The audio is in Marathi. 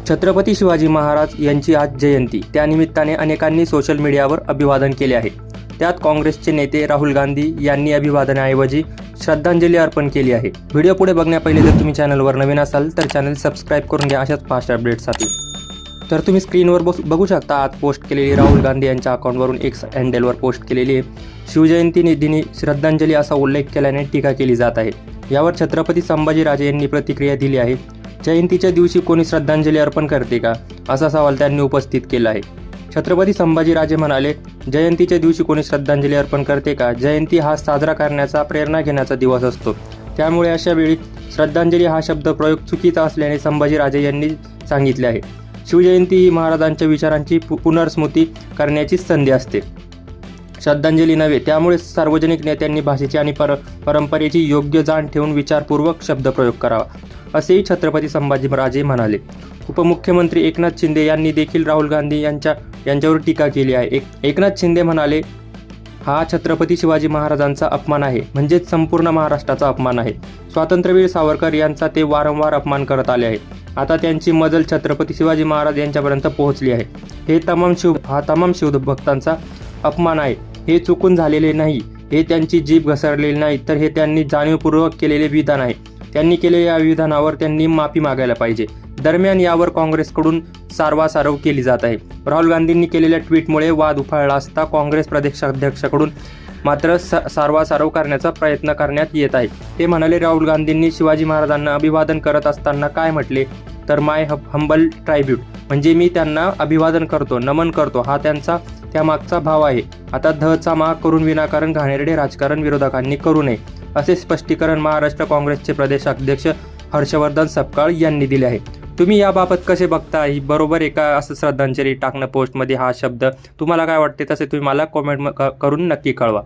छत्रपती शिवाजी महाराज यांची आज जयंती, त्यानिमित्ताने अनेकांनी सोशल मीडियावर अभिवादन केले आहे। त्यात काँग्रेसचे नेते राहुल गांधी यांनी अभिवादनाऐवजी श्रद्धांजली अर्पण केली आहे। व्हिडिओ पुढे बघण्यापहिले जर तुम्ही चॅनलवर नवीन असाल तर चॅनल सबस्क्राइब करून घ्या अशाच फास्ट अपडेट्ससाठी। तर तुम्ही स्क्रीनवर बघू शकता आज पोस्ट केलेली राहुल गांधी यांच्या अकाउंटवरून एक्स हँडलवर पोस्ट केलेली शिवजयंती दिनी श्रद्धांजली असा उल्लेख केल्याने टीका केली जात आहे। यावर छत्रपती संभाजीराजे यांनी प्रतिक्रिया दिली आहे। जयंतीच्या दिवशी कोणी श्रद्धांजली अर्पण करते का, असा सवाल त्यांनी उपस्थित केला आहे। छत्रपती संभाजीराजे म्हणाले, जयंतीच्या दिवशी कोणी श्रद्धांजली अर्पण करते का? जयंती हा साजरा करण्याचा, प्रेरणा घेण्याचा दिवस असतो, त्यामुळे अशा वेळी श्रद्धांजली हा शब्द प्रयोग चुकीचा असल्याने संभाजीराजे यांनी सांगितले आहे। शिवजयंती ही महाराजांच्या विचारांची पुनर्स्मृती करण्याची संधी असते, श्रद्धांजली नव्हे। त्यामुळे सार्वजनिक नेत्यांनी भाषेची आणि परंपरेची योग्य जाण ठेवून विचारपूर्वक शब्दप्रयोग करावा, असेही छत्रपती संभाजीराजे म्हणाले। उपमुख्यमंत्री एकनाथ शिंदे यांनी देखील राहुल गांधी यांच्यावर टीका केली आहे। एकनाथ शिंदे म्हणाले, हा छत्रपती शिवाजी महाराजांचा अपमान आहे, म्हणजेच संपूर्ण महाराष्ट्राचा अपमान आहे। स्वातंत्र्यवीर सावरकर यांचा ते वारंवार अपमान करत आले आहे। आता त्यांची मजल छत्रपती शिवाजी महाराज यांच्यापर्यंत पोहोचली आहे। हा तमाम शिवभक्तांचा अपमान आहे। हे चुकून झालेले नाही, हे त्यांची जीभ घसरलेली नाही, तर हे त्यांनी जाणीवपूर्वक केलेले विधान आहे। त्यांनी केलेल्या या विधानावर त्यांनी माफी मागायला पाहिजे। दरम्यान यावर काँग्रेसकडून सारवासारव केली जात आहे। राहुल गांधींनी केलेल्या ट्विटमुळे वाद उफाळला असता काँग्रेस प्रदेशाध्यक्षाकडून मात्र सारवासारव करण्याचा प्रयत्न करण्यात येत आहे। ते म्हणाले, राहुल गांधींनी शिवाजी महाराजांना अभिवादन करत असताना काय म्हटले तर माय हंबल ट्रायब्यूट, म्हणजे मी त्यांना अभिवादन करतो, नमन करतो, हा त्यांचा त्यामागचा भाव आहे। आता धचा माग करून विनाकारण घाणेरडे राजकारण विरोधकांनी करू नये, असे स्पष्टीकरण महाराष्ट्र काँग्रेसचे प्रदेशाध्यक्ष हर्षवर्धन सपकाळ यांनी दिले आहे। तुम्ही याबाबत कसे बघता? ही बरोबर आहे का असं श्रद्धांजली टाकणं पोस्टमध्ये हा शब्द? तुम्हाला काय वाटते तसे तुम्ही मला कॉमेंट करून नक्की कळवा।